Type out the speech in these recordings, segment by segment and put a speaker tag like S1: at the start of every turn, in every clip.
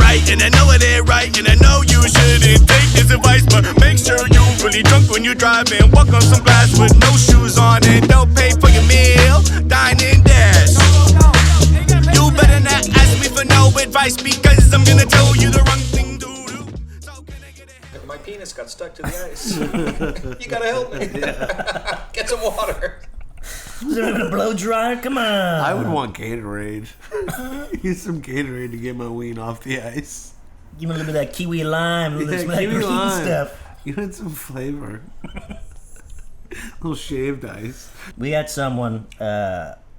S1: right, and I know it ain't right, and I know you shouldn't take this advice, but make sure you really drunk when you drive and walk on some glass with no shoes on, and don't pay for your meal, dine and dash. You better not ask me for no advice, because I'm gonna tell you the wrong thing to do. So can I get it?
S2: My penis got stuck to the ice. You gotta help me. Get some water.
S3: Is there even a blow dryer? Come on.
S4: I would want Gatorade. Use some Gatorade to get my ween off the ice.
S3: Give me a little bit of that kiwi lime, a little bit of that
S4: kiwi
S3: green
S4: lime.
S3: stuff.
S4: You had some flavor. Little shaved ice.
S3: We got someone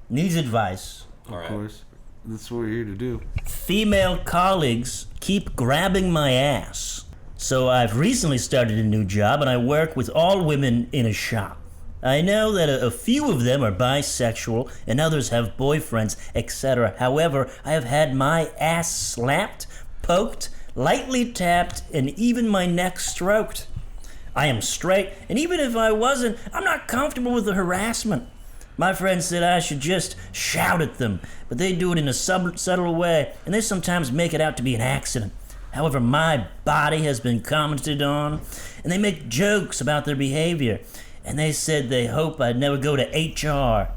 S3: needs advice.
S4: Of course. That's what we're here to do.
S3: Female colleagues keep grabbing my ass. So I've recently started a new job, and I work with all women in a shop. I know that a few of them are bisexual, and others have boyfriends, etc. However, I have had my ass slapped, poked, lightly tapped, and even my neck stroked. I am straight, and even if I wasn't, I'm not comfortable with the harassment. My friend said I should just shout at them, but they do it in a subtle way, and they sometimes make it out to be an accident. However, my body has been commented on, and they make jokes about their behavior, and they said they hope I'd never go to HR.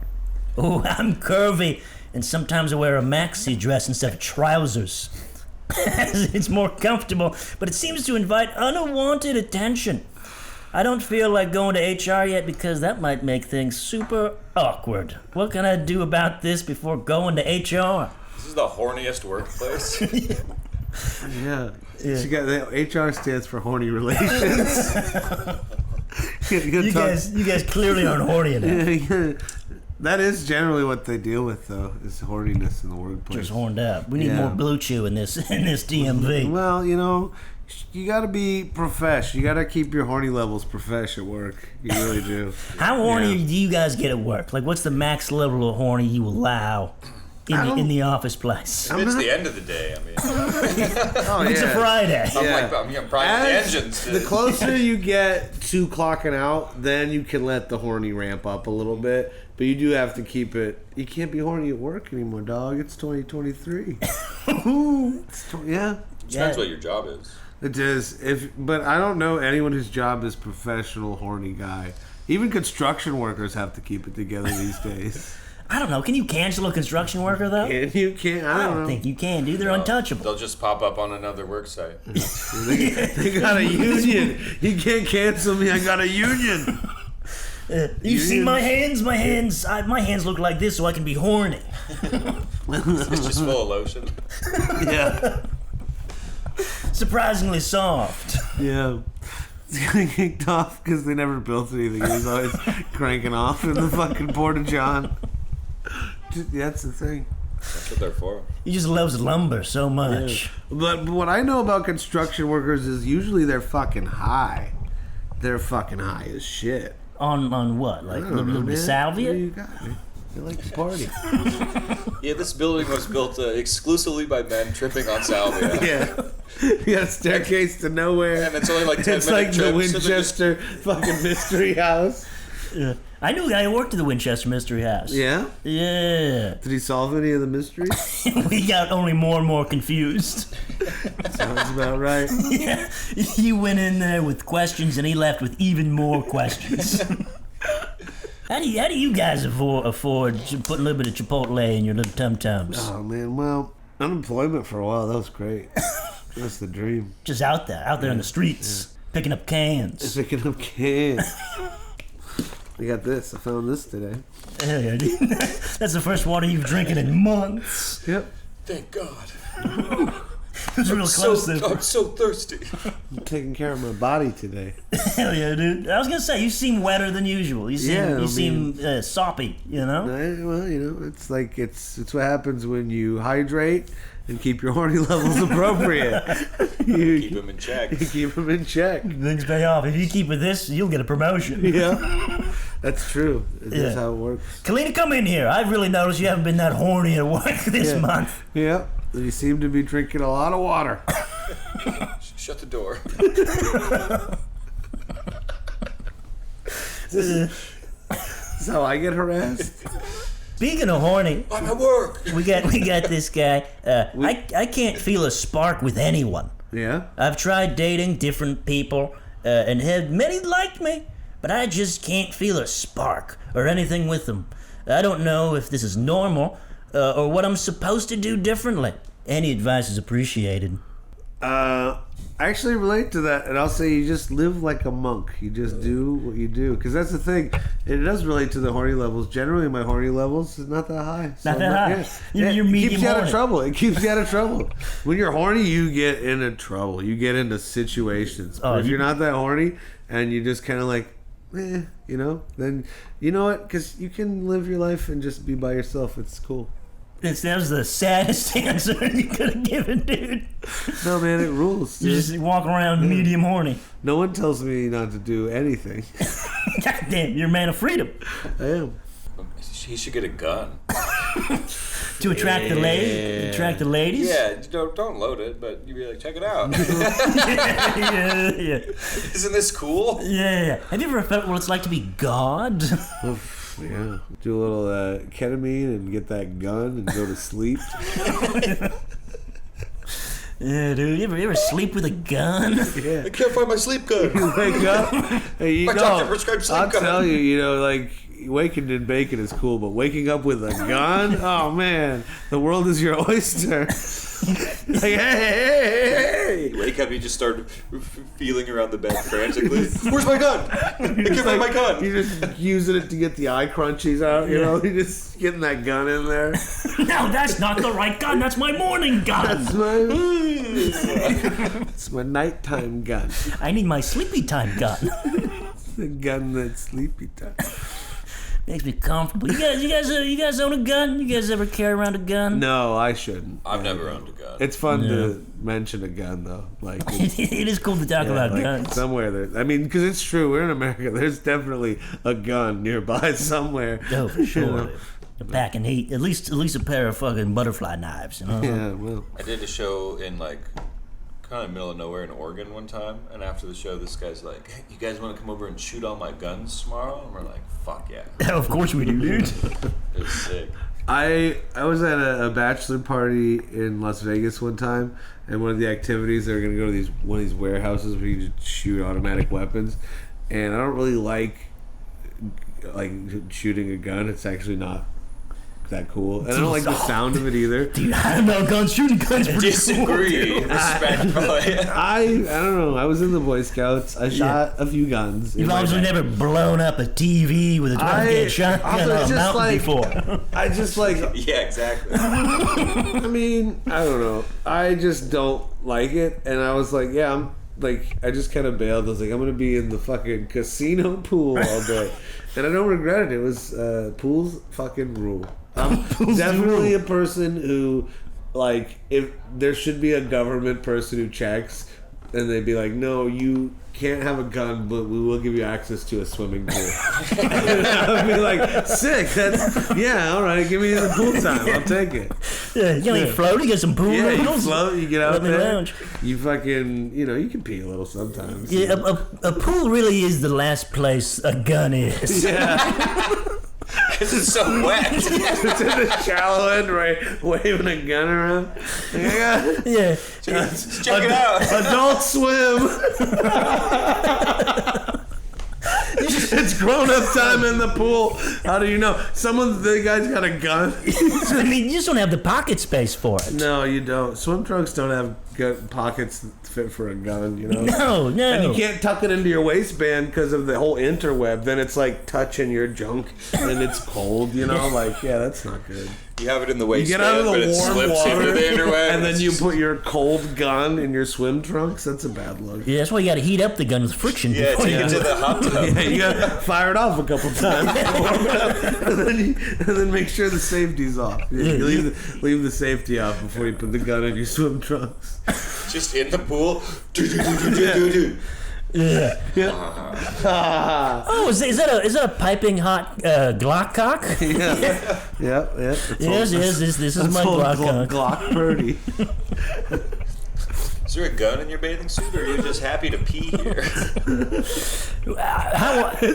S3: Oh, I'm curvy, and sometimes I wear a maxi dress instead of trousers. It's more comfortable, but it seems to invite unwanted attention. I don't feel like going to HR yet because that might make things super awkward. What can I do about this before going to HR?
S2: This is the horniest workplace.
S4: Yeah. She got the HR stands for horny relations.
S3: You guys clearly aren't horny enough.
S4: That is generally what they deal with, though, is horniness in the workplace.
S3: Just horned up. We need more Blue Chew in this DMV.
S4: Well, you know, you got to be profesh. You got to keep your horny levels profesh at work. You really do.
S3: How horny do you guys get at work? Like, what's the max level of horny you allow in the office place?
S2: It's the end of the day. I mean,
S3: It's a Friday.
S2: I'm priming the engines.
S4: The closer you get to clocking out, then you can let the horny ramp up a little bit. But you do have to keep it. You can't be horny at work anymore, dog. It's 2023.
S2: Depends what your job is.
S4: It is. But I don't know anyone whose job is professional horny guy. Even construction workers have to keep it together these days.
S3: I don't know. Can you cancel a construction worker, though?
S4: You can't. I don't know.
S3: think you can, dude. They're untouchable.
S2: They'll just pop up on another work site.
S4: They got a union. You can't cancel me. I got a union.
S3: You see my hands? My hands look like this so I can be horny.
S2: It's just full of lotion.
S4: Yeah.
S3: Surprisingly soft.
S4: Yeah. It's getting kicked off because they never built anything. He was always cranking off in the fucking Porta-John. That's the thing.
S2: That's what they're for.
S3: He just loves lumber so much.
S4: Yeah. But what I know about construction workers is usually they're fucking high. They're fucking high as shit.
S3: On what? Like a little bit of salvia?
S4: What do you got, man? They like to party.
S2: Yeah, this building was built exclusively by men tripping on salvia.
S4: Yeah. You got a staircase to nowhere.
S2: And it's only like 10
S4: It's
S2: minute
S4: like
S2: trips.
S4: the Winchester fucking mystery house.
S3: Yeah. I knew a guy who worked at the Winchester Mystery House.
S4: Yeah?
S3: Yeah.
S4: Did he solve any of the mysteries?
S3: We got only more and more confused.
S4: Sounds about right.
S3: Yeah. He went in there with questions and he left with even more questions. How do you guys afford putting a little bit of Chipotle in your little tum-tums?
S4: Oh, man. Well, unemployment for a while, that was great. That's the dream.
S3: Just out there in the streets, picking up cans.
S4: Picking up cans. I got this. I found this today.
S3: Hell yeah, dude. That's the first water you've drinking in months.
S4: Yep.
S2: Thank God.
S3: It was real close there.
S2: I'm so thirsty.
S4: I'm taking care of my body today.
S3: Hell yeah, dude. I was gonna say, you seem wetter than usual. You seem soppy, you know?
S4: Well, you know, it's like it's what happens when you hydrate and keep your horny levels appropriate.
S2: Keep them in check.
S4: You keep them in check.
S3: Things pay off. If you keep with this, you'll get a promotion.
S4: Yeah. That's true. That's how it works.
S3: Kalina, come in here. I've really noticed you haven't been that horny at work this month.
S4: Yeah. You seem to be drinking a lot of water.
S2: Shut the door.
S4: Is this how I get harassed?
S3: Speaking of horny,
S2: I'm at work.
S3: we got this guy. I can't feel a spark with anyone.
S4: Yeah.
S3: I've tried dating different people, and had many liked me, but I just can't feel a spark or anything with them. I don't know if this is normal, or what I'm supposed to do differently. Any advice is appreciated.
S4: I actually relate to that, and I'll say you just live like a monk. You just do what you do, because that's the thing. It does relate to the horny levels. Generally, my horny levels is not that high.
S3: Not that high. You're
S4: it
S3: medium
S4: keeps you out of
S3: horny.
S4: trouble. It keeps you out of trouble. When you're horny, you get into trouble. You get into situations. But if you're not that horny and you just kind of like, you know, then you know what? Because you can live your life and just be by yourself. It's cool.
S3: That was the saddest answer you could have given, dude.
S4: No, man, it rules.
S3: You
S4: Dude.
S3: just walk around medium horny.
S4: No one tells me not to do anything.
S3: God damn, you're a man of freedom.
S4: I am.
S2: He should get a gun.
S3: To attract the ladies?
S2: Yeah, don't load it, but you'd be like, check it out.
S3: yeah.
S2: Isn't this cool?
S3: Yeah. Have you ever felt what it's like to be God?
S4: Yeah. Do a little ketamine and get that gun and go to sleep.
S3: Yeah, dude. You ever sleep with a gun?
S4: Yeah.
S2: I can't find my sleep gun.
S4: You wake up. Hey, you
S2: My
S4: know,
S2: doctor prescribed sleep
S4: I'll
S2: gun.
S4: tell you, you know, like waking and baking is cool, but waking up with a gun, oh man, the world is your oyster. Like, hey.
S2: You wake up, you just start feeling around the bed frantically. Where's my gun? I can't find my gun.
S4: You're just using it to get the eye crunchies out, you know? You're just getting that gun in there.
S3: No, that's not the right gun. That's my morning gun.
S4: It's my nighttime gun.
S3: I need my sleepy time gun.
S4: The gun that's sleepy time.
S3: Makes me comfortable. You guys own a gun? You guys ever carry around a gun?
S4: No, I shouldn't.
S2: I've never owned a gun.
S4: It's fun to mention a gun, though. Like,
S3: It is cool to talk about
S4: like
S3: guns.
S4: somewhere there. I mean, because it's true. We're in America. There's definitely a gun nearby somewhere.
S3: Oh, for sure.
S4: You know?
S3: A pack and heat. At least a pair of fucking butterfly knives. You know?
S4: Yeah, well.
S2: I did a show in like kind of middle of nowhere in Oregon one time, and after the show, this guy's like, "Hey, you guys want to come over and shoot all my guns tomorrow?" And we're like, "Fuck yeah!"
S3: Of course we do, dude.
S2: It was sick.
S4: I was at a bachelor party in Las Vegas one time, and one of the activities they were going to go to one of these warehouses where you just shoot automatic weapons, and I don't really like shooting a gun. It's actually not that cool, and I don't like the sound of it either.
S3: Dude, I don't know. Shooting guns pretty
S2: Disagree,
S3: cool, dude.
S2: respectfully.
S4: I don't know. I was in the Boy Scouts. I shot a few guns.
S3: You've obviously never blown up a TV with a 12-gauge shotgun on a mountain before.
S4: I just like.
S2: Yeah, exactly.
S4: I mean, I don't know. I just don't like it, and I was like, yeah, I just kind of bailed. I was like, I'm gonna be in the fucking casino pool all day, and I don't regret it. It was pools fucking rule. I'm definitely a person who, like, if there should be a government person who checks, and they'd be like, no, you can't have a gun, but we will give you access to a swimming pool. And I'd be like, sick. Yeah, all right, give me the pool time. I'll take it.
S3: Yeah, you can float, you get some pool
S4: Yeah, you
S3: noodles.
S4: float, you get out
S3: Let me
S4: there.
S3: lounge.
S4: You fucking, you can pee a little sometimes.
S3: Yeah, a pool really is the last place a gun is.
S4: Yeah.
S2: Because it's so wet.
S4: It's in the shallow end, right? Waving a gun around.
S3: Yeah.
S2: Check it out.
S4: Adult Swim. It's grown-up time in the pool. How do you know? The guy's got a gun.
S3: I mean, you just don't have the pocket space for it.
S4: No, you don't. Swim trunks don't have pockets that fit for a gun, you know?
S3: No.
S4: And you can't tuck it into your waistband because of the whole interweb. Then it's like touching your junk and it's cold, you know? Like, yeah, that's not good.
S2: You have it in the
S4: You
S2: waistband,
S4: get out of the
S2: but it
S4: warm
S2: slips
S4: water,
S2: into the interweb.
S4: and then you put your cold gun in your swim trunks. That's a bad look.
S3: Yeah, that's why you got to heat up the gun with friction.
S2: Yeah,
S3: before
S2: take
S3: you
S2: it
S3: do
S2: to the hot tub.
S4: Yeah, you gotta fire it off a couple times, warm it up, and then make sure the safety's off. You leave the safety off before you put the gun in your swim trunks.
S2: Just in the pool.
S3: Yeah. Oh, is that a piping hot Glock cock?
S4: Yeah.
S3: Yes. This is my Glock cock.
S4: Glock Purdy.
S2: Is there a gun in your bathing suit, or are you just happy to pee here?
S4: It's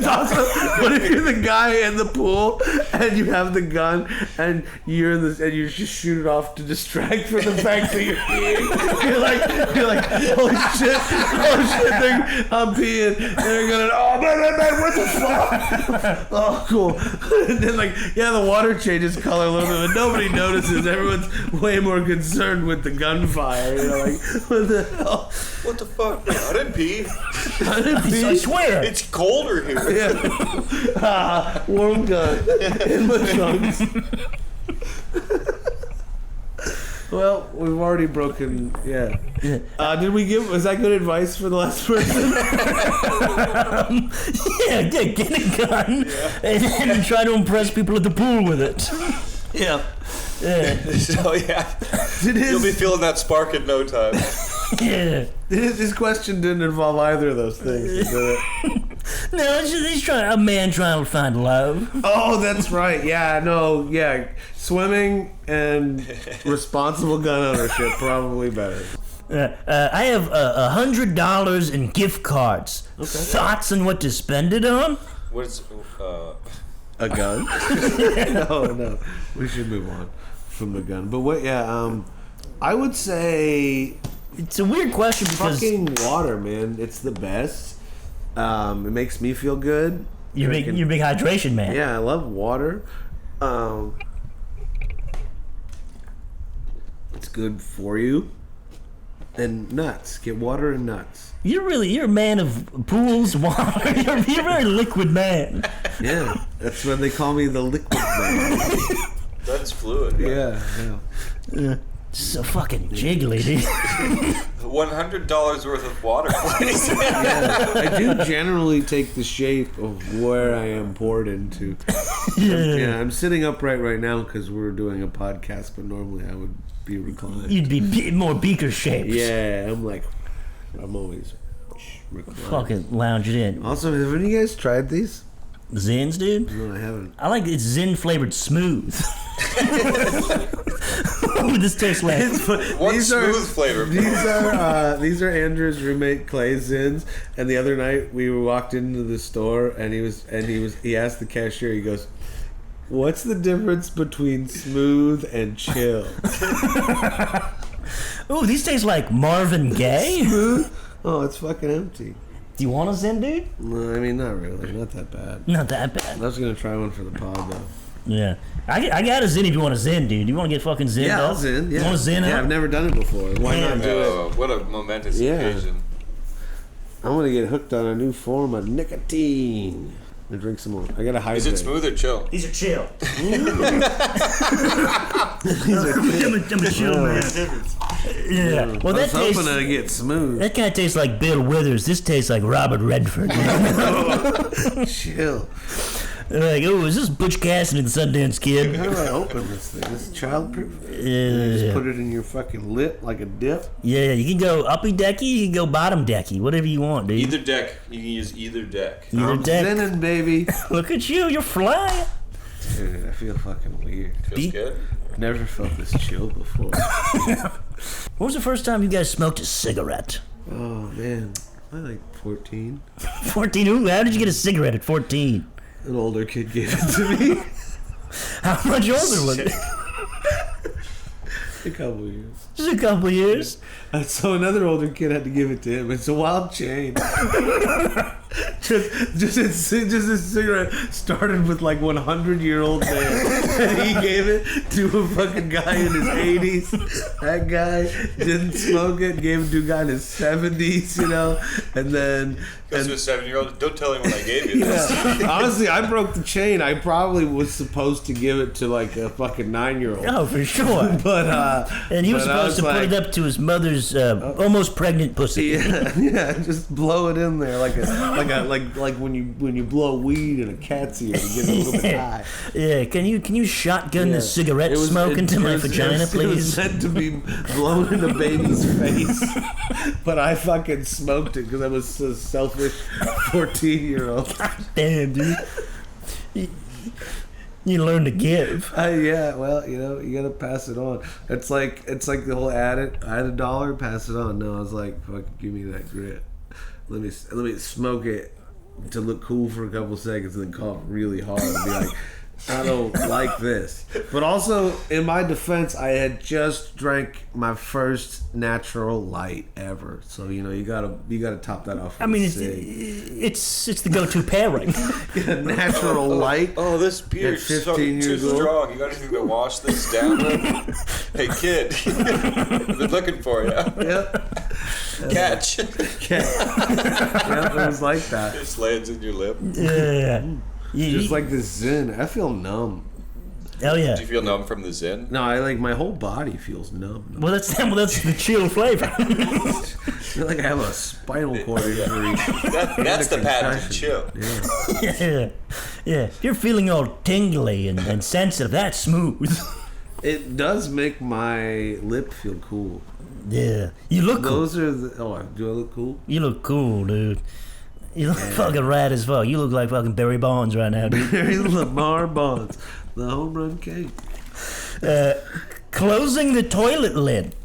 S4: also, what if you're the guy in the pool and you have the gun and you're and you just shoot it off to distract from the fact that you're peeing? You're like, holy shit, I'm peeing. And they're gonna, oh man, what the fuck? Oh, cool. And then the water changes color a little bit, but nobody notices. Everyone's way more concerned with the gunfire. Like, what the hell?
S2: What the fuck? I didn't pee.
S3: I swear.
S2: It's colder here.
S4: Yeah. Warm gun in my trunks. Well, we've already broken. Yeah. Did we give? Was that good advice for the last person?
S3: Get a gun and try to impress people at the pool with it.
S4: Yeah.
S2: So you'll be feeling that spark in no time.
S3: Yeah.
S4: His question didn't involve either of those things. Did it?
S3: No, he's a man trying to find love.
S4: Oh, that's right. Yeah, no, yeah. Swimming and responsible gun ownership, probably better.
S3: I have $100 in gift cards. Okay. Thoughts on what to spend it on?
S2: What's
S4: a gun? No. We should move on from the gun. But what? Yeah. I would say
S3: it's a weird question because
S4: fucking water, man. It's the best. It makes me feel good.
S3: You're a big hydration man.
S4: Yeah, I love water. It's good for you. And nuts. Get water and nuts.
S3: You're a man of pools, water. You're a very liquid man.
S4: Yeah, that's when they call me the liquid man.
S2: That's fluid.
S4: Yeah.
S3: So fucking jiggly, dude.
S2: $100 worth of water, please.
S4: Yeah, I do generally take the shape of where I am poured into. I'm sitting upright right now because we're doing a podcast, but normally I would be reclined.
S3: You'd be more beaker shaped.
S4: Yeah, I'm always reclined.
S3: Fucking lounging in.
S4: Also, have any of you guys tried these?
S3: ZYN'S, dude?
S4: No, I haven't.
S3: I like it's ZYN flavored smooth. What would this taste like?
S2: What's smooth flavor?
S4: These are Andrew's roommate Clay's ZYN'S, and the other night we walked into the store and he asked the cashier, he goes, "What's the difference between smooth and chill?"
S3: Ooh, these taste like Marvin Gaye.
S4: Smooth? Oh, it's fucking empty.
S3: Do you want a ZYN, dude?
S4: No, I mean, not really. Not that bad.
S3: Not that bad.
S4: I was gonna try one for the pod though.
S3: Yeah, I got a ZYN if you want a ZYN, dude. You want to get fucking ZYN
S4: Yeah,
S3: up?
S4: I'll ZYN. Yeah.
S3: You want a ZYN
S4: Yeah,
S3: up?
S4: I've never done it before. Why not do it?
S2: What a momentous occasion.
S4: I'm gonna get hooked on a new form of nicotine. And drink some more. I gotta hydrate.
S2: Is it smooth or chill?
S3: These are chill. I'm a chill man. Yeah. Well,
S4: I was
S3: that tastes.
S4: hoping to get smooth.
S3: That kind of tastes like Bill Withers. This tastes like Robert Redford.
S4: Chill.
S3: Like, oh, is this Butch Cassidy and the Sundance Kid?
S4: How do I open this thing? This is childproof.
S3: Yeah.
S4: Just put it in your fucking lip like a dip.
S3: Yeah, you can go uppy decky, you can go bottom decky, whatever you want, dude.
S2: Either deck. You can use either deck.
S3: Either deck.
S4: Zennin', baby.
S3: Look at you, you're flying.
S4: Dude, I feel fucking weird.
S2: Feels good.
S4: Never felt this chill before.
S3: When was the first time you guys smoked a cigarette?
S4: Oh, man. I like 14.
S3: 14? Ooh, how did you get a cigarette at 14?
S4: An older kid gave it to me.
S3: How much older was it?
S4: A couple years.
S3: Just a couple years.
S4: So another older kid had to give it to him. It's a wild chain. just a cigarette started with like 100-year-old man, and he gave it to a fucking guy in his 80s. That guy didn't smoke it, gave it to a guy in his 70s, you know, and then.
S2: Goes to a 7-year-old. Don't tell him what I gave you.
S4: Yeah. Honestly, I broke the chain. I probably was supposed to give it to like a fucking 9-year-old.
S3: Oh, for sure.
S4: But
S3: and he was supposed to put it up to his mother's almost pregnant pussy.
S4: Yeah, just blow it in there like when you blow weed in a cat's ear to get a little bit high.
S3: Yeah, can you shotgun the cigarette smoke into my vagina, please?
S4: It was meant to be blown in a baby's face, but I fucking smoked it because I was a selfish 14-year-old.
S3: Damn, dude. You learn to give.
S4: Yeah, well, you gotta pass it on. It's like the whole add $1, pass it on. No, I was like, fuck, give me that grit. Let me smoke it to look cool for a couple seconds and then cough really hard and be like, I don't like this. But also, in my defense, I had just drank my first natural light ever. So you gotta top that off.
S3: I mean,
S4: it's
S3: it's the go-to pairing.
S4: natural light.
S2: Oh, this beer is so too strong. You got anything to wash this down with? Hey, kid. I've been looking for you.
S4: Yep.
S2: Catch.
S4: Yeah, it was like that.
S2: Just lands in your lip.
S3: Yeah.
S4: Just like the Zyn. I feel numb.
S3: Hell yeah.
S2: Do you feel numb from the Zyn?
S4: No, my whole body feels numb.
S3: Well, that's the chill flavor.
S4: I feel like I have a spinal cord injury.
S2: That's the path to chill.
S4: Yeah.
S3: Yeah. You're feeling all tingly and sensitive. That's smooth.
S4: It does make my lip feel cool.
S3: Yeah. You look cool.
S4: Those are the... Oh, do I look cool?
S3: You look cool, dude. You look fucking rad as fuck. You look like fucking Barry Bonds right now, dude.
S4: Barry Lamar Bonds. The home run king.
S3: Closing the toilet lid.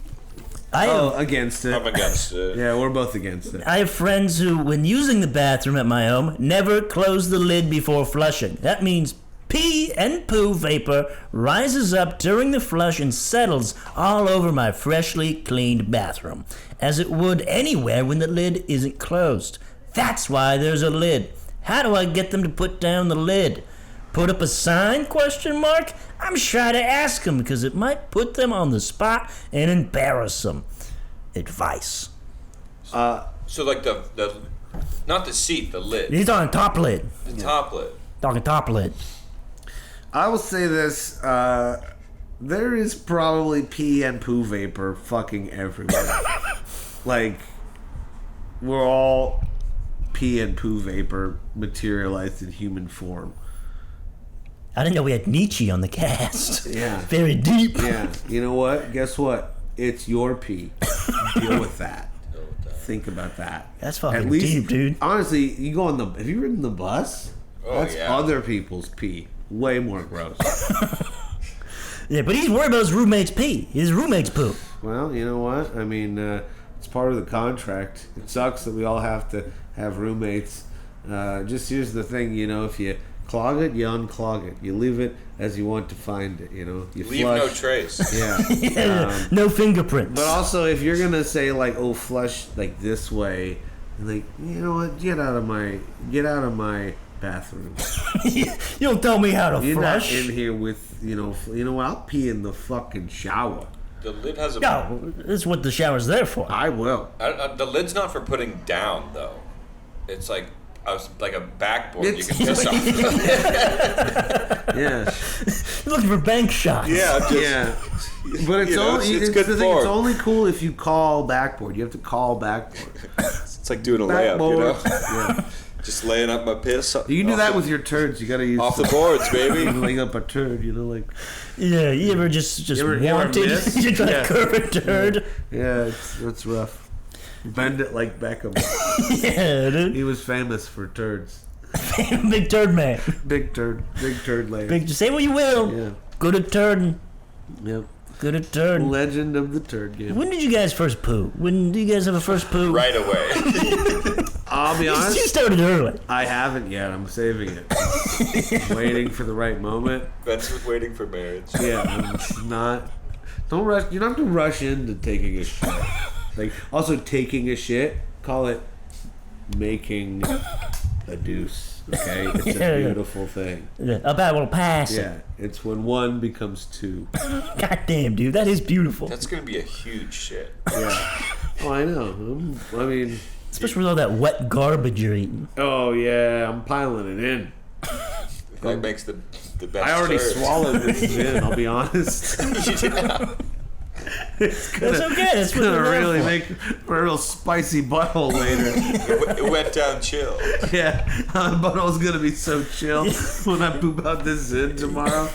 S4: Against it.
S2: I'm against it.
S4: Yeah, we're both against it.
S3: I have friends who, when using the bathroom at my home, never close the lid before flushing. That means pee and poo vapor rises up during the flush and settles all over my freshly cleaned bathroom, as it would anywhere when the lid isn't closed. That's why there's a lid. How do I get them to put down the lid? Put up a sign, ? I'm shy to ask them because it might put them on the spot and embarrass them. Advice.
S2: So like the not the seat, the lid.
S3: He's on top lid.
S2: The top lid.
S3: Talking top lid.
S4: I will say this. There is probably pee and poo vapor fucking everywhere. Like, we're all... pee and poo vapor materialized in human form.
S3: I didn't know we had Nietzsche on the cast.
S4: Yeah.
S3: Very deep.
S4: Yeah. You know what? Guess what? It's your pee. Deal with that. Think about that.
S3: That's fucking
S4: At least,
S3: deep, dude.
S4: Honestly, you go on the... Have you ridden the bus?
S2: Oh,
S4: That's
S2: yeah.
S4: other people's pee. Way more gross.
S3: Yeah, but he's worried about his roommate's pee. His roommate's poo.
S4: Well, you know what? I mean, it's part of the contract. It sucks that we all have to have roommates. Just here's the thing, if you clog it, you unclog it. You leave it as you want to find it, You
S2: Leave
S4: flush.
S2: no trace.
S4: Yeah.
S3: No fingerprints.
S4: But also, if you're gonna say like, "Oh, flush like this way," like, you know what? Get out of my bathroom.
S3: You don't tell me how to
S4: You're
S3: flush.
S4: not in here with what? I'll pee in the fucking shower.
S2: The lid has a.
S3: No, that's what the shower's there for.
S4: I will.
S2: The lid's not for putting down though. It's like a backboard you
S4: It's-
S2: can piss off.
S4: Yeah.
S3: You're looking for bank shots.
S4: Yeah. But it's
S2: it's good
S4: the thing,
S2: form.
S4: it's only cool if you call backboard. You have to call backboard.
S2: It's like doing a
S4: Backboard.
S2: layup,
S4: Yeah.
S2: Just laying up my piss.
S4: You can do that with your turds. You gotta use
S2: off the boards, baby.
S4: laying up a turd. Like.
S3: Yeah, you ever just
S4: You ever
S3: wanted
S4: miss?
S3: you try
S4: Yeah.
S3: to curve a turd?
S4: Yeah, it's rough. Bend it like Beckham.
S3: Yeah, dude.
S4: He was famous for turds.
S3: Big turd man.
S4: Big turd layer.
S3: Big. Say what you will.
S4: Yeah.
S3: Good at turding.
S4: Yep.
S3: Good at turding.
S4: Legend of the turd game.
S3: When did you guys first poo? When do you guys have a first poo?
S2: Right away.
S4: I'll be
S3: You
S4: honest.
S3: started early.
S4: I haven't yet. I'm saving it. Waiting for the right moment.
S2: That's with waiting for marriage.
S4: Yeah, it's not. Don't rush. You don't have to rush into taking a shit. Like, also taking a shit. Call it making a deuce. Okay, it's
S3: Yeah,
S4: a
S3: yeah.
S4: beautiful thing.
S3: A bad will pass.
S4: Yeah, it's when one becomes two.
S3: God damn, dude, that is beautiful.
S2: That's gonna be a huge shit.
S4: Yeah. Oh, I know. I mean,
S3: Especially with all that wet garbage you're eating.
S4: oh yeah, I'm piling it in.
S2: That makes the best.
S4: I already
S2: turd.
S4: swallowed this in. I'll be honest.
S2: Yeah.
S4: It's
S3: That's okay. That's what
S4: gonna
S3: they're there
S4: really
S3: for.
S4: make for a real spicy butthole later.
S2: It went down chill.
S4: Yeah, my butthole's gonna be so chill when I poop out this in tomorrow.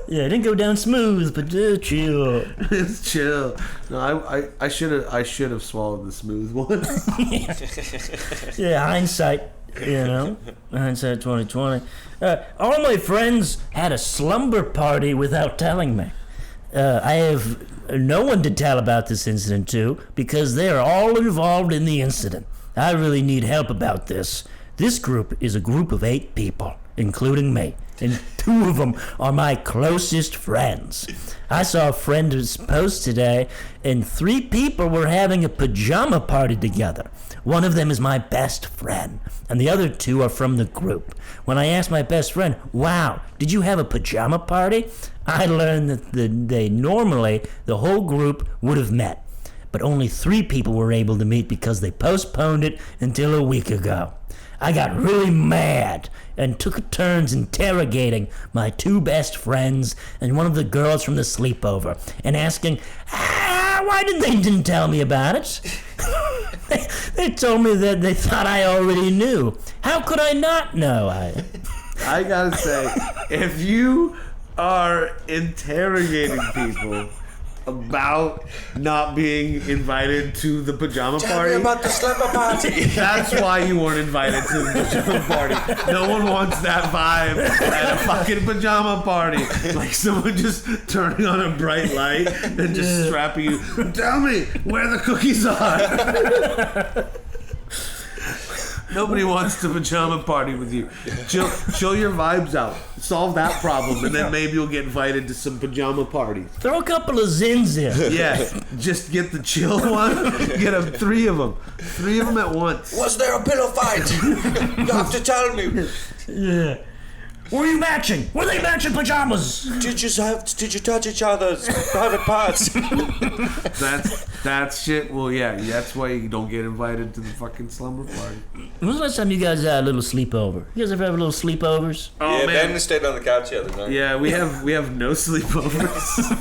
S3: Yeah, it didn't go down smooth, but chill.
S4: It's chill. No, I should have swallowed the smooth one.
S3: Yeah, hindsight You know, hindsight 2020. All my friends had a slumber party without telling me. I have no one to tell about this incident to because they are all involved in the incident. I really need help about this. This group is a group of 8 people, including me, and 2 of them are my closest friends. I saw a friend's post today, and 3 people were having a pajama party together. One of them is my best friend, and the other 2 are from the group. When I asked my best friend, wow, did you have a pajama party? I learned that the whole group would have met, but only 3 people were able to meet because they postponed it until a week ago. I got really mad and took turns interrogating my 2 best friends and one of the girls from the sleepover and asking, why didn't tell me about it? They told me that they thought I already knew. How could I not know?
S4: I gotta say, if you are interrogating people about not being invited to the pajama party.
S2: Tell me about the slumber party.
S4: That's why you weren't invited to the pajama party. No one wants that vibe at a fucking pajama party. Like someone just turning on a bright light and just strapping you. Tell me where the cookies are. Nobody wants to pajama party with you. Chill your vibes out. Solve that problem, and then maybe you'll get invited to some pajama parties.
S3: Throw a couple of ZYN'S in.
S4: Yeah, just get the chill one. Get them 3 of them. 3 of them at once.
S2: Was there a pillow fight? You have to tell me.
S3: Yeah. Were you matching? Were they matching pajamas?
S2: Did you touch each other's private parts?
S4: That's shit. Well, yeah, that's why you don't get invited to the fucking slumber party.
S3: When was the last time you guys had a little sleepover? You guys ever have little sleepovers?
S4: Oh
S2: yeah,
S4: man,
S2: Ben stayed on the couch the other night.
S4: yeah, we have no sleepovers.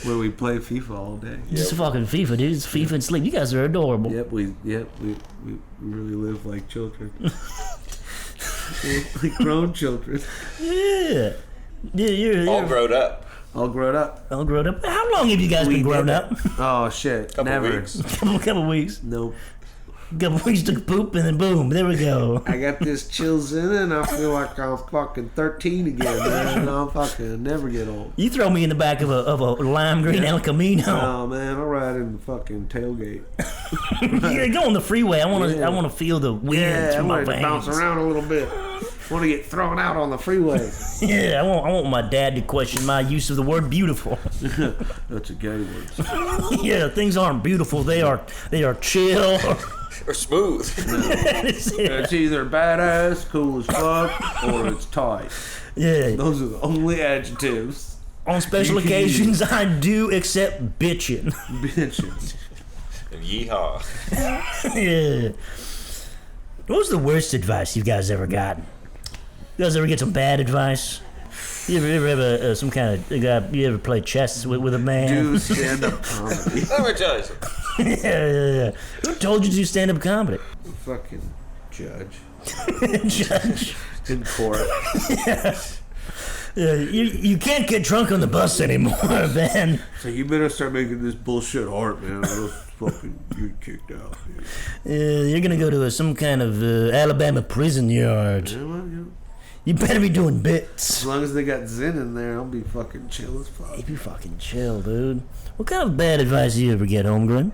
S4: Where we play FIFA all day.
S3: Just fucking FIFA, dude. It's FIFA and sleep. You guys are adorable.
S4: Yep, we really live like children. Like grown children.
S3: Yeah. You're
S2: All grown up.
S4: All grown up.
S3: all grown up. How long have you guys been grown up?
S4: Oh shit.
S2: Couple
S4: Never.
S2: weeks.
S3: couple weeks.
S4: Nope.
S3: Couple weeks took poop and then boom, there we go.
S4: I got this chills in and I feel like I'm fucking 13 again, man. I'm fucking never get old.
S3: You throw me in the back of a lime green El Camino.
S4: Oh man, I'll ride in the fucking tailgate.
S3: Yeah, go on the freeway. I want to feel the wind
S4: Yeah,
S3: through
S4: I
S3: my
S4: want to
S3: veins.
S4: bounce around a little bit. Want to get thrown out on the freeway.
S3: Yeah, I want my dad to question my use of the word beautiful.
S4: That's a gay word.
S3: Yeah, things aren't beautiful. They are chill.
S2: Or smooth.
S4: It's either badass, cool as fuck, or it's tight.
S3: Yeah.
S4: Those are the only adjectives.
S3: On special occasions, I do accept bitchin'.
S4: Bitches.
S2: And yeehaw.
S3: Yeah. What was the worst advice you guys ever gotten? You guys ever get some bad advice? You ever have some kind of you ever play chess with a man?
S4: Do stand-up comedy.
S2: Let me tell you something.
S3: Yeah. Who told you to do stand-up comedy?
S4: Fucking judge.
S3: Judge.
S4: In court.
S3: Yeah, you can't get drunk on the bus anymore, Ben.
S4: So you better start making this bullshit art, man. Or else fucking you get kicked out. Man.
S3: You're gonna go to some kind of Alabama prison yard.
S4: Yeah, well, yeah.
S3: You better be doing bits.
S4: As long as they got Zyn in there, I'll be fucking chill as fuck.
S3: Hey, be fucking chill, dude. What kind of bad advice do you ever get, Holmgren?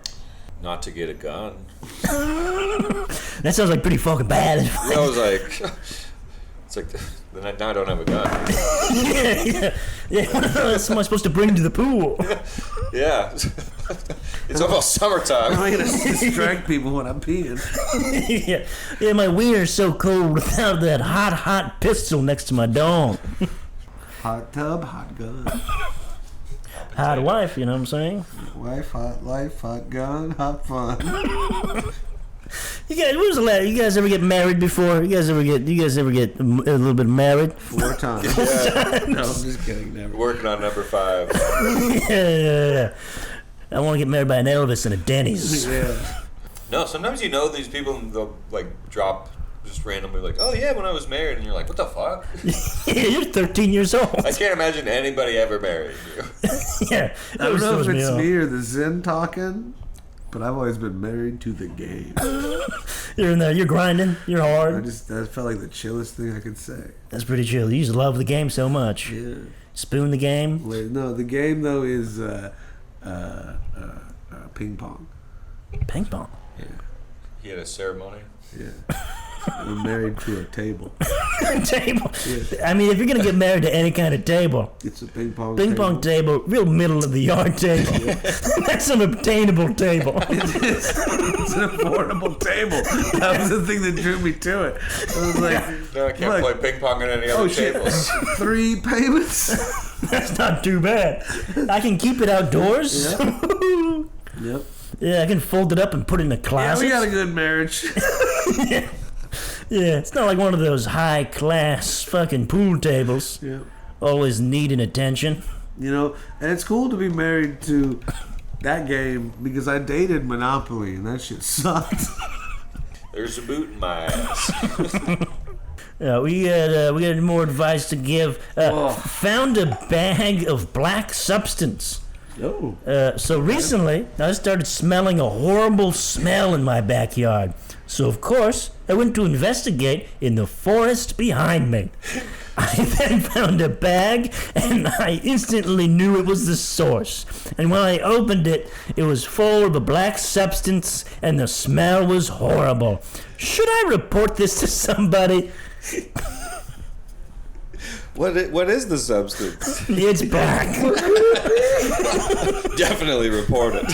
S2: Not to get a gun.
S3: That sounds like pretty fucking bad advice.
S2: I was like, it's like, now I don't have a gun.
S3: Yeah. What am I supposed to bring to the pool?
S2: Yeah. It's almost summertime.
S4: I'm gonna distract people when I'm peeing.
S3: Yeah, my wiener's so cold without that hot pistol next to my dome.
S4: Hot tub, hot gun.
S3: Hot wife, you know what I'm saying?
S4: Wife, hot life, hot gun, hot fun.
S3: You guys, when was the last? You guys ever get married before? You guys ever get a little bit married?
S4: 4 times.
S2: Yeah.
S4: No, I'm just kidding. Never.
S2: Working on number 5.
S3: Yeah. I want to get married by an Elvis and a Denny's.
S4: Yeah.
S2: No, sometimes you know these people and they'll like drop just randomly like, oh yeah, when I was married, and you're like, what the fuck?
S3: Yeah, you're 13 years old.
S2: I can't imagine anybody ever married you.
S3: Yeah.
S4: I don't know if it's me or the Zyn talking, but I've always been married to the game.
S3: You're in there. You're grinding. You're hard.
S4: That felt like the chillest thing I could say.
S3: That's pretty chill. You just love the game so much.
S4: Yeah.
S3: Spoon the game.
S4: Wait, no, the game though is ping pong.
S3: Ping pong.
S4: Yeah.
S2: He had a ceremony.
S4: Yeah. We're married to a table.
S3: Table.
S4: Yeah.
S3: I mean, if you're gonna get married to any kind of table,
S4: It's a ping pong
S3: table, real middle of the yard table. That's an obtainable table.
S4: It's an affordable table. That was the thing that drew me to it. I was like,
S2: No, I can't
S4: look,
S2: play ping pong on any other tables.
S4: 3 payments?
S3: That's not too bad. I can keep it outdoors.
S4: Yep.
S3: Yeah, I can fold it up and put it in a
S4: Yeah,
S3: closet.
S4: we got a good marriage.
S3: Yeah, it's not like one of those high class fucking pool tables.
S4: Yeah.
S3: Always needing attention.
S4: You know, and it's cool to be married to that game because I dated Monopoly and that shit sucked.
S2: There's a boot in my ass.
S3: We got more advice to give. Found a bag of black substance.
S4: Oh.
S3: So recently, I started smelling a horrible smell in my backyard. So of course, I went to investigate in the forest behind me. I then found a bag, and I instantly knew it was the source. And when I opened it, it was full of a black substance, and the smell was horrible. Should I report this to somebody?
S2: What is the substance?
S3: It's black.
S2: Definitely report it.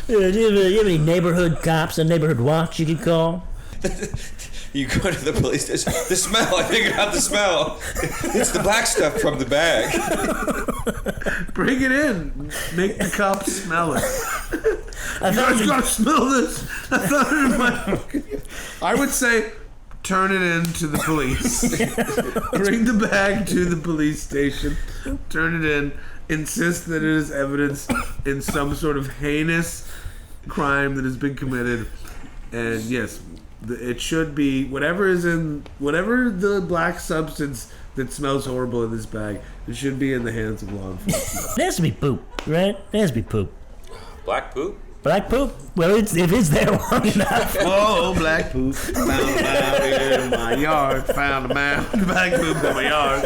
S3: Do you have any neighborhood cops, a neighborhood watch you could call?
S2: You go to the police station. The smell. I figured out the smell. It's the black stuff from the bag.
S4: Bring it in. Make the cops smell it.
S3: I
S4: You guys gotta smell this. I thought it in my... I would say, turn it in to the police. Bring the bag to the police station. Turn it in. Insist that it is evidence in some sort of heinous crime that has been committed. And yes, it should be whatever the black substance that smells horrible in this bag. It should be in the hands of law enforcement.
S3: It has to be poop, right? It has to be poop.
S2: Black poop?
S3: Black poop? Well, if it's there long enough.
S4: Whoa, black poop. Found a mound in my yard. Found a mound. Black poop in my yard.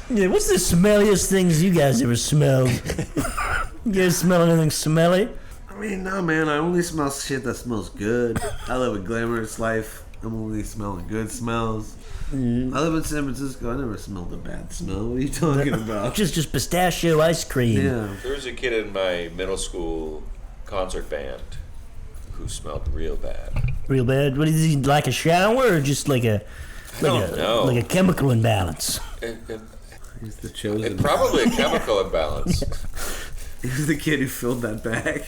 S3: Yeah, what's the smelliest things you guys ever smelled? You guys smell anything smelly?
S4: I mean, no, man. I only smell shit that smells good. I live a glamorous life. I'm only smelling good smells. I live in San Francisco. I never smelled a bad smell. What are you talking about?
S3: Just pistachio ice cream.
S4: Yeah.
S2: There was a kid in my middle school concert band who smelled real bad.
S3: Real bad. What is he, like a shower or just like a chemical imbalance?
S4: He's the chosen.
S2: It's probably a chemical imbalance.
S4: He's the kid who filled that bag.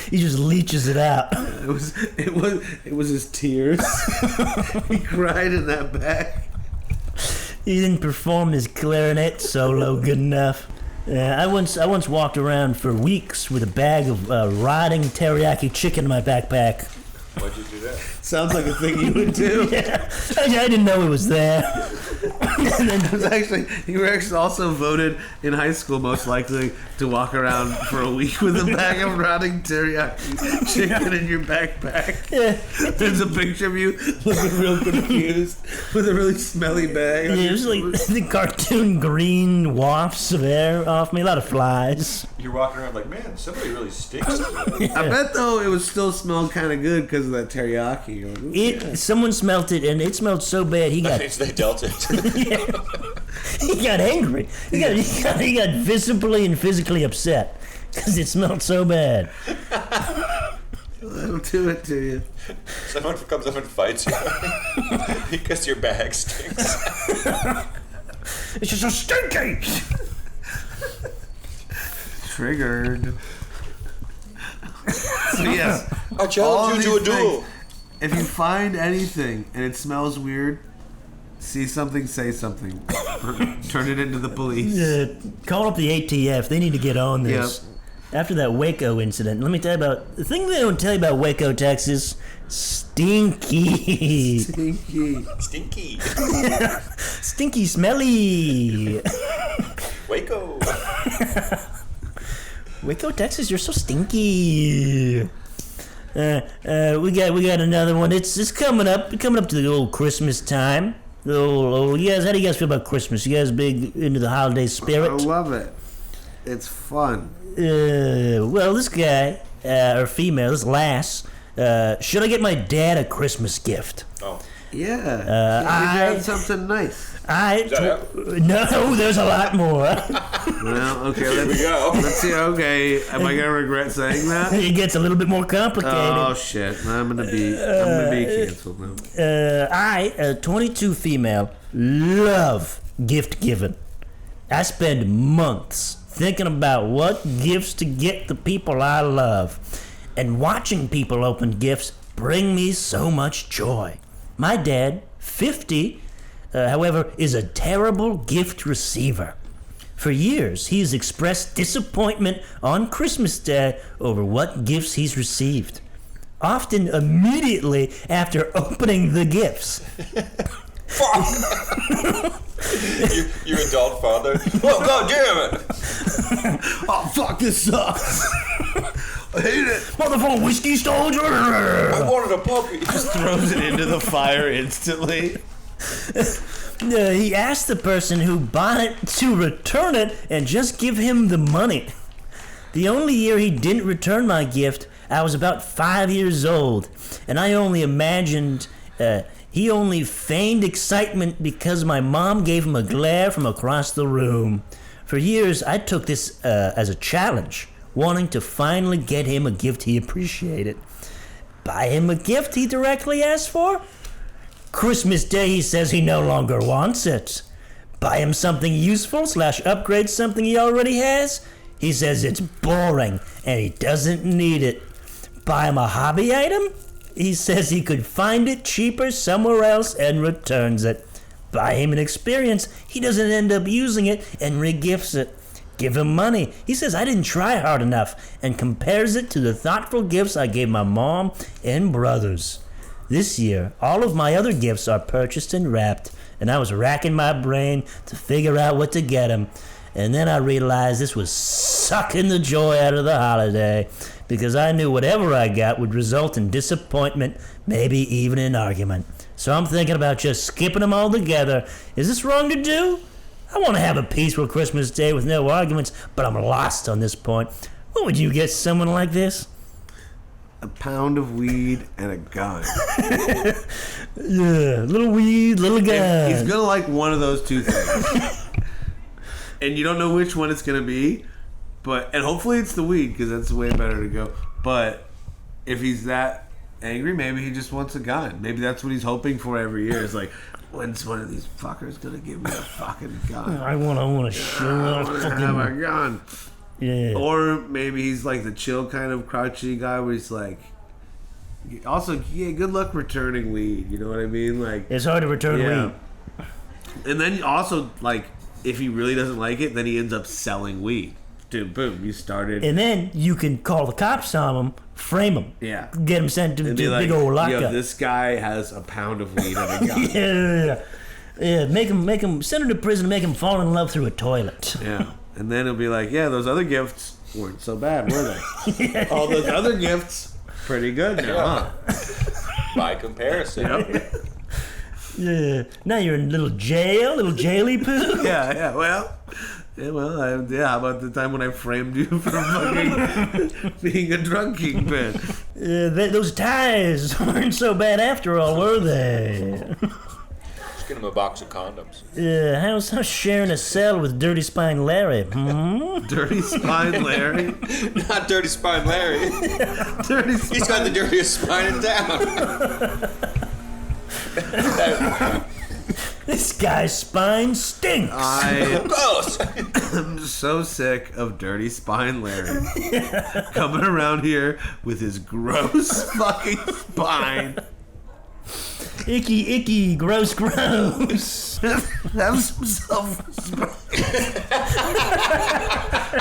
S3: He just leaches it out.
S4: It was his tears. He cried in that bag.
S3: He didn't perform his clarinet solo good enough. I once walked around for weeks with a bag of rotting teriyaki chicken in my backpack.
S2: Why'd you do that?
S4: Sounds like a thing you would do.
S3: Yeah, I didn't know it was there.
S4: It was actually, you were actually also voted in high school most likely to walk around for a week with a bag of rotting teriyaki chicken in your backpack.
S3: Yeah.
S4: There's a picture of you looking real confused with a really smelly bag.
S3: Yeah, it was like the cartoon green wafts of air off me, a lot of flies.
S2: You're walking around like, man, somebody really stinks today.
S4: I bet though it was still smelled kind of good because of that teriyaki.
S3: Someone smelt it and it smelled so bad he got
S2: They dealt it.
S3: he got angry. He got visibly and physically upset because it smelled so bad.
S4: That'll do it to you.
S2: Someone comes up and fights you because your bag stinks.
S3: It's just so stinky.
S4: Triggered. So yes,
S2: I challenge you to a
S4: these
S2: duel.
S4: things, if you find anything and it smells weird, see something, say something. Turn it into the police.
S3: Call up the ATF. They need to get on this.
S4: Yep.
S3: After that Waco incident, let me tell you about the thing they don't tell you about Waco, Texas. Stinky.
S4: Stinky.
S2: Stinky.
S3: Stinky smelly.
S2: Waco.
S3: Waco, Texas, you're so stinky. We got another one. It's coming up to the old Christmas time. You guys, how do you guys feel about Christmas? You guys big into the holiday spirit?
S4: I love it. It's fun.
S3: Well, this guy, or female, this lass, should I get my dad a Christmas gift?
S2: Oh.
S4: Yeah. I got something nice.
S3: No, there's a lot more.
S4: Well, okay,
S2: Here we go.
S4: let's see. Okay, am I gonna regret saying that?
S3: It gets a little bit more complicated.
S4: Oh shit! I'm gonna be canceled now.
S3: I, a 22 female, love gift giving. I spend months thinking about what gifts to get the people I love, and watching people open gifts bring me so much joy. My dad, 50, however, is a terrible gift receiver. For years, he's expressed disappointment on Christmas Day over what gifts he's received, often immediately after opening the gifts.
S2: Fuck! you adult father. Oh, god damn it!
S4: Oh fuck! This sucks. I hate it.
S3: Motherfucker, whiskey soldier!
S2: I wanted a puppy.
S4: Just throws it into the fire instantly.
S3: He asked the person who bought it to return it and just give him the money. The only year he didn't return my gift, I was about 5 years old, and I only imagined he only feigned excitement because my mom gave him a glare from across the room. For years, I took this as a challenge, wanting to finally get him a gift he appreciated. Buy him a gift he directly asked for? Christmas Day, he says he no longer wants it. Buy him something useful / upgrade something he already has? He says it's boring and he doesn't need it. Buy him a hobby item? He says he could find it cheaper somewhere else and returns it. Buy him an experience, he doesn't end up using it and regifts it. Give him money. He says I didn't try hard enough and compares it to the thoughtful gifts I gave my mom and brothers. This year, all of my other gifts are purchased and wrapped, and I was racking my brain to figure out what to get him. And then I realized this was sucking the joy out of the holiday, because I knew whatever I got would result in disappointment, maybe even an argument. So I'm thinking about just skipping them all together. Is this wrong to do? I want to have a peaceful Christmas Day with no arguments, but I'm lost on this point. What would you get someone like this?
S4: A pound of weed and a gun.
S3: Yeah, little weed, little gun.
S4: He's gonna like one of those two things, and you don't know which one it's gonna be. And hopefully it's the weed, because that's way better to go. But if he's that angry, maybe he just wants a gun. Maybe that's what he's hoping for every year. It's like, when's one of these fuckers gonna give me a fucking gun?
S3: I want to show
S4: I want to have a gun.
S3: Yeah.
S4: Or maybe he's like the chill kind of crouchy guy where he's like, also, yeah, good luck returning weed. You know what I mean? Like,
S3: It's hard to return weed.
S4: And then also, like, if he really doesn't like it, then he ends up selling weed. Dude, boom, you started.
S3: And then you can call the cops on him, frame him,
S4: Yeah.
S3: get him sent to a
S4: And be like,
S3: big old
S4: yo,
S3: lockup.
S4: this guy has a pound of weed and a gun.
S3: Yeah, make him, send him to prison, make him fall in love through a toilet.
S4: Yeah. And then he'll be like, yeah, those other gifts weren't so bad, were they? All those other gifts, pretty good now, huh?
S2: By comparison.
S4: Yep.
S3: Yeah. Now you're in little jaily poo.
S4: Yeah, well, how about the time when I framed you for fucking being a drug kingpin?
S3: Those ties weren't so bad after all, were they?
S2: Just get him a box of condoms.
S3: How's sharing a cell with Dirty Spine Larry?
S4: Dirty Spine Larry?
S2: Not Dirty Spine Larry.
S4: Dirty Spine.
S2: He's got the dirtiest spine in town.
S3: This guy's spine stinks.
S2: Close.
S4: I'm so sick of Dirty Spine Larry coming around here with his gross fucking spine.
S3: Icky, gross.
S4: Have some self-respect.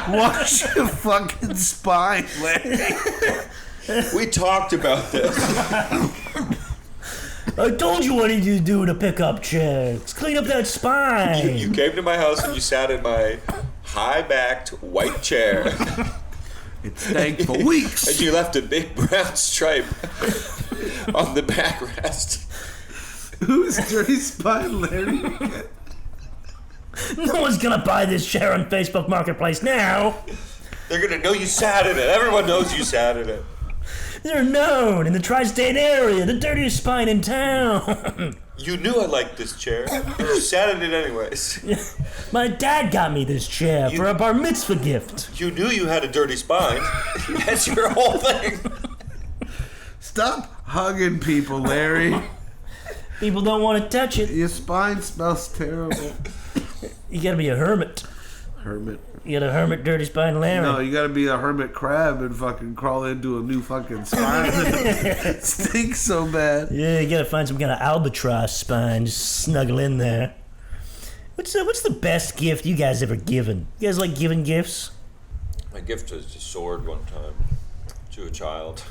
S4: Wash your fucking spine, Larry.
S2: We talked about this.
S3: I told you what I need you to do to pick up chair. Let's clean up that spine.
S2: You came to my house and you sat in my high-backed white chair.
S4: It stank for weeks.
S2: And you left a big brown stripe on the backrest.
S4: Who's Dirty Spine Larry?
S3: No one's gonna buy this chair on Facebook Marketplace now.
S2: They're gonna know you sat in it. Everyone knows you sat in it.
S3: They're known in the tri-state area, the dirtiest spine in town.
S2: You knew I liked this chair. You sat in it anyways.
S3: My dad got me this chair for a bar mitzvah gift.
S2: You knew you had a dirty spine. That's your whole thing.
S4: Stop hugging people, Larry.
S3: People don't want to touch it.
S4: Your spine smells terrible.
S3: You gotta be a hermit.
S4: Hermit.
S3: You got a hermit dirty spine Larry.
S4: No, you gotta be a hermit crab and fucking crawl into a new fucking spine. It stinks so bad.
S3: Yeah, you gotta find some kind of albatross spine, just snuggle in there. What's the best gift you guys ever given? You guys like giving gifts?
S2: My gift was a sword one time to a child.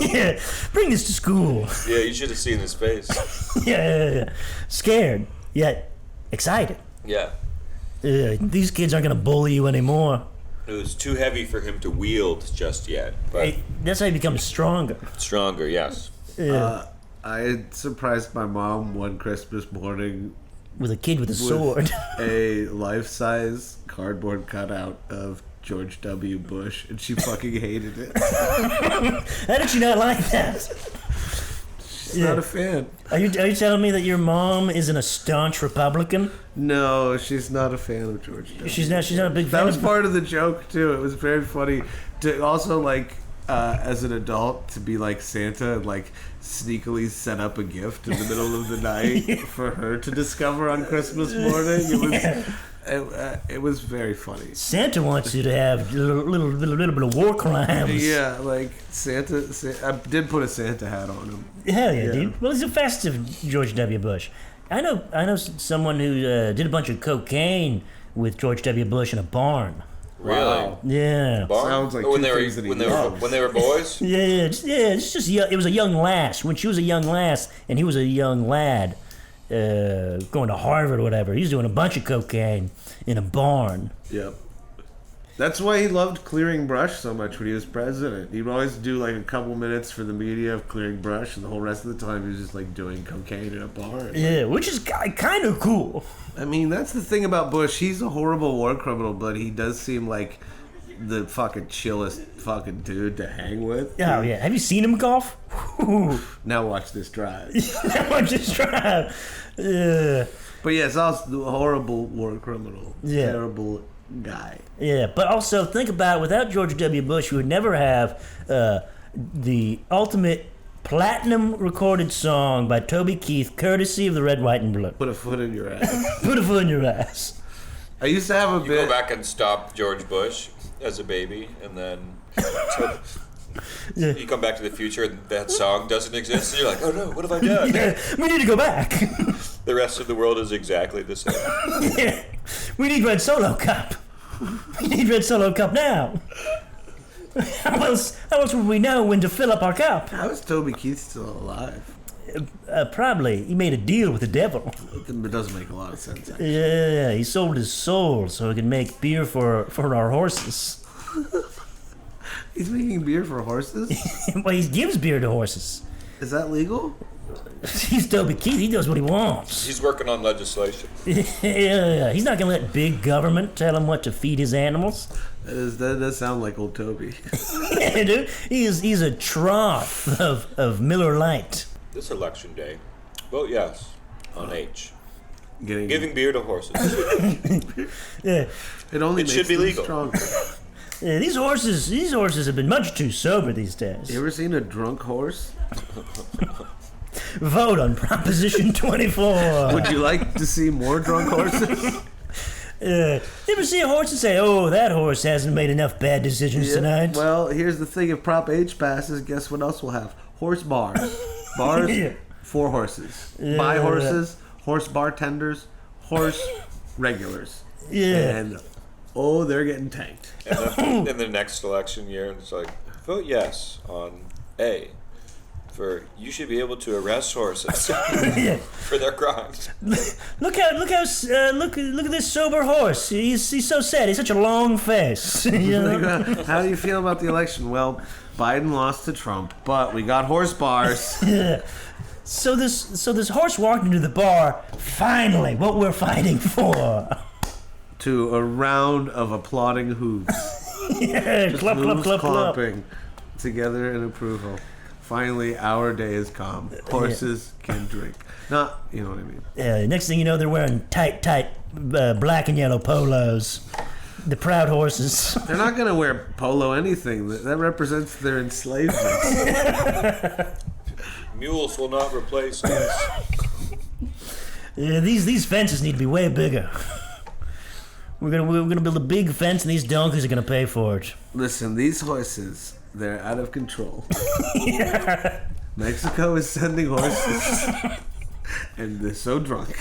S3: Yeah, bring this to school.
S2: Yeah, you should have seen his face.
S3: Yeah. Scared, yet excited.
S2: Yeah.
S3: These kids aren't gonna bully you anymore.
S2: It was too heavy for him to wield just yet. But
S3: Hey, that's how you become stronger.
S2: stronger, yes.
S4: I surprised my mom one Christmas morning
S3: With a kid with a
S4: with
S3: sword.
S4: a life-size cardboard cutout of George W. Bush, and she fucking hated it.
S3: How did she not like that?
S4: She's not a fan.
S3: Are you telling me that your mom isn't a staunch Republican?
S4: No, she's not a fan of George W.
S3: She's not a big fan.
S4: That was
S3: of-
S4: part of the joke too. It was very funny to also like as an adult to be like Santa and like sneakily set up a gift in the middle of the night for her to discover on Christmas morning. It was very funny.
S3: Santa wants you to have a little bit of war crimes.
S4: Yeah, like Santa. I did put a Santa hat on him.
S3: Hell yeah, dude. Well, he's a festive George W. Bush. I know someone who did a bunch of cocaine with George W. Bush in a barn.
S2: Really?
S3: Yeah.
S2: Barn?
S4: Sounds like
S2: when
S4: two
S2: they were
S4: things that he
S2: when they were boys.
S3: It's just it was a young lass when she was a young lass and he was a young lad, going to Harvard or whatever. He was doing a bunch of cocaine in a barn.
S4: Yep. That's why he loved clearing brush so much when he was president. He'd always do like a couple minutes for the media of clearing brush, and the whole rest of the time he was just like doing cocaine in a bar.
S3: Yeah, which is kind of cool.
S4: I mean, that's the thing about Bush. He's a horrible war criminal, but he does seem like the fucking chillest fucking dude to hang with.
S3: Oh yeah, have you seen him golf?
S4: Now watch this drive.
S3: Watch this drive. Yeah.
S4: But yes, also a horrible war criminal.
S3: Yeah.
S4: Terrible guy.
S3: Yeah, but also think about it, without George W. Bush, we would never have the ultimate platinum recorded song by Toby Keith, courtesy of the Red, White, and Blue.
S4: Put a foot in your ass.
S3: Put a foot in your ass.
S4: I used to have a
S2: You
S4: bit.
S2: go back and stop George Bush as a baby, and then you come back to the future, and that song doesn't exist, and you're like, oh no, what have I done?
S3: Yeah, we need to go back.
S2: The rest of the world is exactly the same.
S3: Yeah, we need Red Solo Cup. We need Red Solo Cup now. How else would we know when to fill up our cup?
S4: How is Toby Keith still alive?
S3: Probably he made a deal with the devil.
S4: It doesn't make a lot of sense, actually.
S3: Yeah, he sold his soul so he could make beer for our horses.
S4: He's making beer for horses?
S3: Well, he gives beer to horses.
S4: Is that legal?
S3: He's Toby Keith. He does what he wants.
S2: He's working on legislation.
S3: Yeah, he's not gonna let big government tell him what to feed his animals.
S4: That does sound like old Toby.
S3: Yeah, dude, he's a trough of Miller Lite.
S2: This election day, vote yes on H.
S4: Getting
S2: Giving beer to horses.
S3: Yeah,
S4: it only
S2: It
S4: makes
S2: should be
S4: them
S2: legal.
S4: stronger.
S3: yeah, these horses have been much too sober these days.
S4: You ever seen a drunk horse?
S3: Vote on Proposition 24.
S4: Would you like to see more drunk horses?
S3: You ever see a horse and say, "Oh, that horse hasn't made enough bad decisions tonight"?
S4: Well, here's the thing: if Prop H passes, guess what else we'll have? Horse bars. Bars
S3: Yeah.
S4: for horses.
S3: Yeah.
S4: Buy horses, horse bartenders, horse regulars.
S3: Yeah.
S4: And they're getting tanked.
S2: And then in the next election year, it's like, vote yes on A. you should be able to arrest horses for their crimes.
S3: Look at this sober horse. He's so sad. He's such a long face. You know?
S4: How do you feel about the election? Well, Biden lost to Trump, but we got horse bars.
S3: So this horse walked into the bar. Finally, what we're fighting for.
S4: To a round of applauding hooves.
S3: Yeah, clap, clap, clap, clap.
S4: Clomping together in approval. Finally, our day is calm. Horses can drink. Not, you know what I mean.
S3: Next thing you know, they're wearing tight black and yellow polos. The proud horses.
S4: They're not going to wear polo anything. That represents their enslavement.
S2: Mules will not replace us.
S3: Yeah, these fences need to be way bigger. We're gonna build a big fence, and these donkeys are gonna pay for it.
S4: Listen, these horses, they're out of control. Yeah. Mexico is sending horses, and they're so drunk.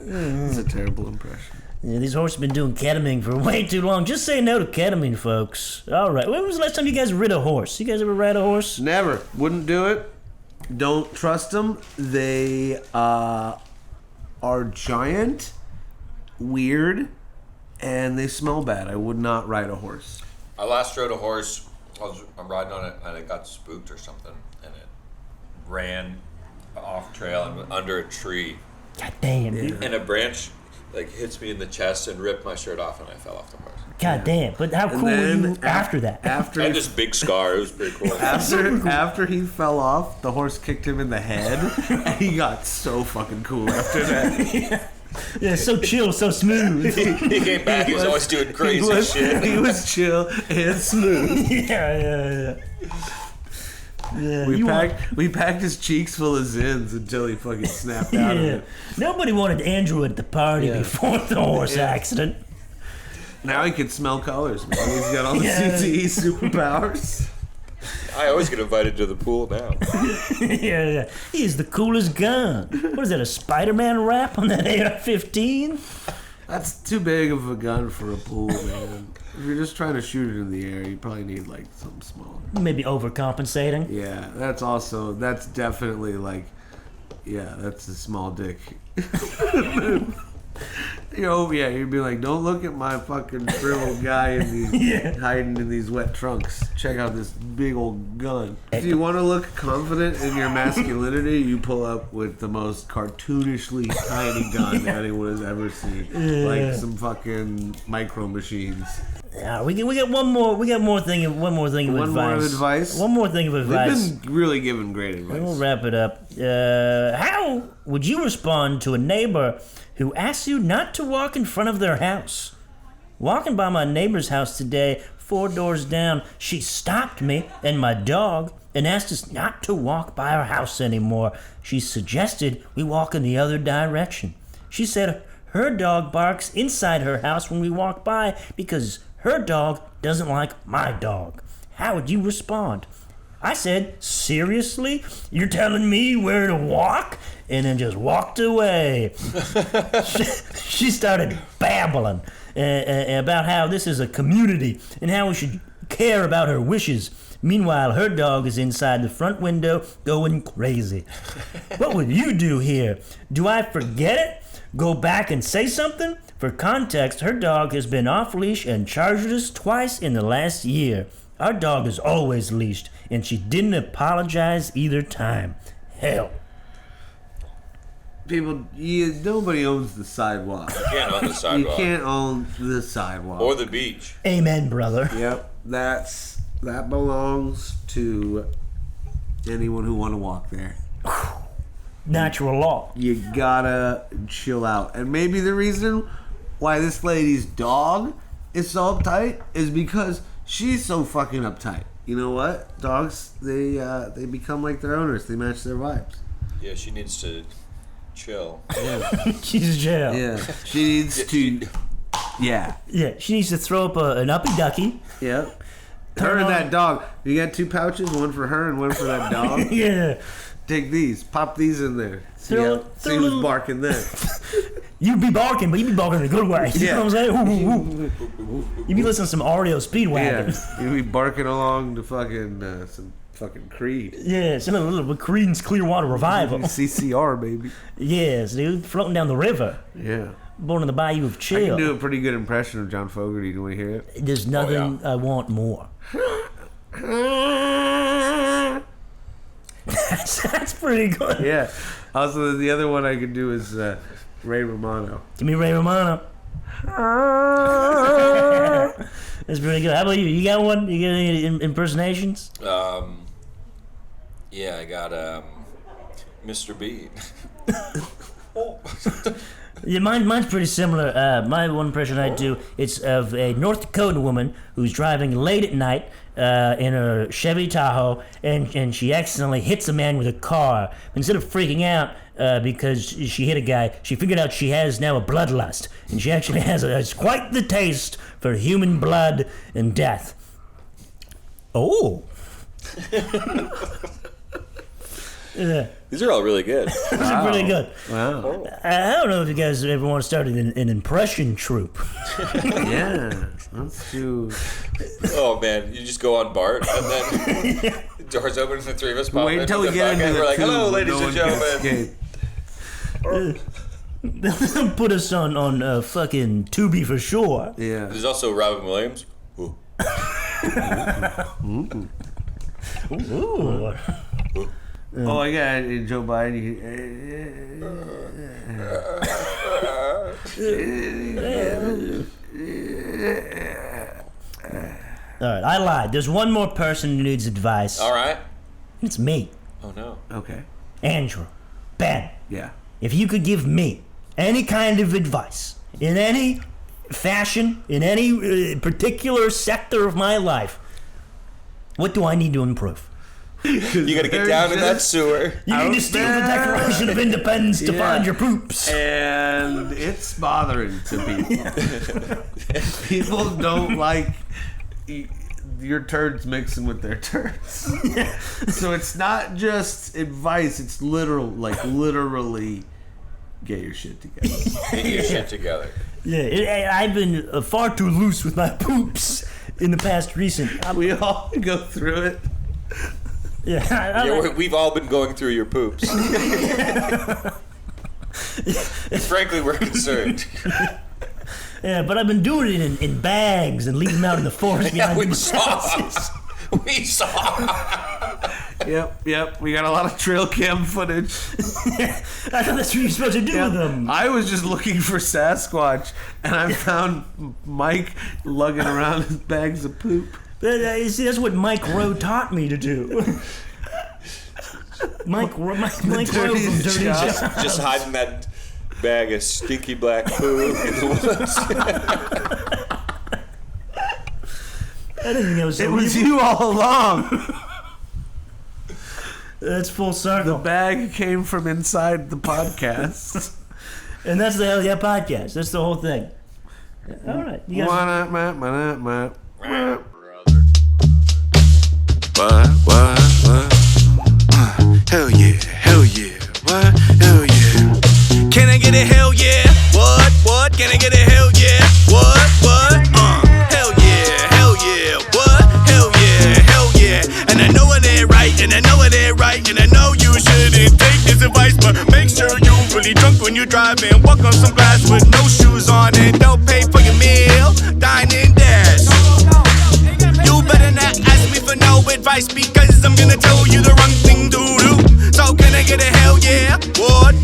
S4: It's a terrible impression.
S3: Yeah, these horses have been doing ketamine for way too long. Just say no to ketamine, folks. All right. When was the last time you guys rid a horse? You guys ever ride a horse?
S4: Never. Wouldn't do it. Don't trust them. They are giant, weird, and they smell bad. I would not ride a horse.
S2: I last rode a horse. I'm riding on it, and it got spooked or something, and it ran off trail and went under a tree.
S3: God damn, dude.
S2: And a branch hits me in the chest and ripped my shirt off, and I fell off the horse.
S3: God damn. But how cool were you after that?
S2: I had this big scar. It was pretty cool.
S4: After he fell off, the horse kicked him in the head, and he got so fucking cool after that.
S3: Yeah, so chill, so smooth.
S2: He came back. He was always doing crazy shit.
S4: He was chill and smooth.
S3: Yeah.
S4: We packed his cheeks full of ZYN'S until he fucking snapped out of it.
S3: Nobody wanted Andrew at the party before the horse accident.
S4: Now he can smell colors, man. He's got all the CTE superpowers.
S2: I always get invited to the pool now.
S3: Yeah. He's the coolest gun. What is that, a Spider-Man rap on that AR-15?
S4: That's too big of a gun for a pool, man. If you're just trying to shoot it in the air, you probably need something small.
S3: Maybe overcompensating.
S4: Yeah, that's definitely that's a small dick. You'd be like, don't look at my fucking shriveled guy hiding in these wet trunks. Check out this big old gun. If you want to look confident in your masculinity, you pull up with the most cartoonishly tiny gun anyone has ever seen, like some fucking micro machines.
S3: Yeah, we got one more thing of advice. One more thing of advice.
S4: They've been really giving great advice.
S3: We'll wrap it up. How would you respond to a neighbor who asks you not to walk in front of their house? Walking by my neighbor's house today, 4 doors down, she stopped me and my dog and asked us not to walk by our house anymore. She suggested we walk in the other direction. She said her dog barks inside her house when we walk by because her dog doesn't like my dog. How would you respond? I said, seriously? You're telling me where to walk? And then just walked away. She started babbling about how this is a community and how we should care about her wishes. Meanwhile, her dog is inside the front window going crazy. What would you do here? Do I forget it? Go back and say something? For context, her dog has been off leash and charged us twice in the last year. Our dog is always leashed, and she didn't apologize either time. Hell.
S4: People, nobody owns the sidewalk.
S2: You can't own the sidewalk.
S4: You can't own the sidewalk.
S2: Or the beach.
S3: Amen, brother.
S4: Yep, that belongs to anyone who want to walk there.
S3: Natural law.
S4: You gotta chill out. And maybe the reason why this lady's dog is so uptight is because she's so fucking uptight. You know what? Dogs, they become like their owners. They match their vibes.
S2: Yeah, she needs to chill.
S4: Yeah.
S3: She's jail.
S4: Yeah. She needs to... Yeah.
S3: Yeah, she needs to throw up an uppy ducky.
S4: Yep. Her and that dog. You got 2 pouches, one for her and one for that dog.
S3: Yeah.
S4: Take these. Pop these in there. See who's barking then.
S3: You be barking, but you be barking in a good way. You know what I'm saying? You be listening to some REO Speedwagon.
S4: Yeah. You be barking along to fucking some fucking Creed.
S3: Yeah, some of the little Creed's Clearwater Revival.
S4: CCR, baby.
S3: Yes, dude, floating down the river.
S4: Yeah.
S3: Born in the Bayou of
S4: I
S3: Chill.
S4: can do a pretty good impression of John Fogerty. Do you want to hear it?
S3: There's nothing I want more. That's pretty good.
S4: Yeah. Also, the other one I could do is Ray Romano.
S3: Give me Ray Romano. That's pretty good. How about you? You got one? You got any impersonations?
S2: Yeah, I got Mr. Bean.
S3: Yeah, mine's pretty similar. My one impression I do, it's of a North Dakota woman who's driving late at night in her Chevy Tahoe, and she accidentally hits a man with a car. Instead of freaking out because she hit a guy, she figured out she has now a bloodlust, and she actually has quite the taste for human blood and death. Oh. Yeah.
S2: These are all really good.
S3: These are pretty good.
S4: Wow.
S3: I don't know if you guys ever want to start an impression troupe.
S4: Yeah. Let's do.
S2: Oh man, you just go on BART and then doors open and the three of us pop
S4: Wait
S2: in.
S4: until we get into the
S2: We're like, hello,
S4: tube,
S2: ladies
S4: no
S2: and
S4: one can
S2: gentlemen.
S4: escape.
S3: Put us on fucking Tubi for sure.
S4: Yeah.
S2: There's also Robin Williams. Ooh.
S3: Ooh.
S4: Oh, I got Joe Biden.
S3: All right, I lied. There's one more person who needs advice.
S2: All right.
S3: It's me,
S2: Oh no.
S4: Okay.
S3: Andrew. Ben,
S4: Yeah.
S3: if you could give me any kind of advice in any fashion, in any particular sector of my life, what do I need to improve?
S2: You gotta get down in that sewer.
S3: You need to steal the Declaration of Independence to find your poops.
S4: And it's bothering to people. People don't like your turds mixing with their turds. So it's not just advice, it's literally get your shit together.
S2: Get your shit together.
S3: Yeah, I've been far too loose with my poops in the past recent.
S4: We all go through it.
S3: Yeah,
S2: We've all been going through your poops. Frankly, we're concerned.
S3: yeah, but I've been doing it in bags and leaving them out in the forest
S2: Yeah,
S3: behind
S2: we
S3: the
S2: saw.
S3: houses.
S2: We saw.
S4: Yep. We got a lot of trail cam footage.
S3: I thought that's what you're supposed to do with them.
S4: I was just looking for Sasquatch, and I found Mike lugging around his bags of poop.
S3: You see, that's what Mike Rowe taught me to do. Mike Rowe from Dirty Jobs.
S2: Just hiding that bag of stinky black poo in the woods.
S3: I didn't know so.
S4: It was you all along.
S3: That's full
S4: The
S3: circle.
S4: bag came from inside the podcast.
S3: And that's the Hell Yeah podcast. That's the whole thing. All right. You guys,
S1: What? Hell yeah, what? Hell yeah. Can I get a hell yeah? What? Can I get a hell yeah? What? Hell yeah, what? Hell yeah. And I know it ain't right, and I know you shouldn't take this advice, but make sure you really drunk when you drive and walk on some glass with no shoes on and don't pay for your meal. Dine and dash. You better not ask me for no advice because I'm gonna tell you the wrong thing to do. So can I get a hell yeah? What?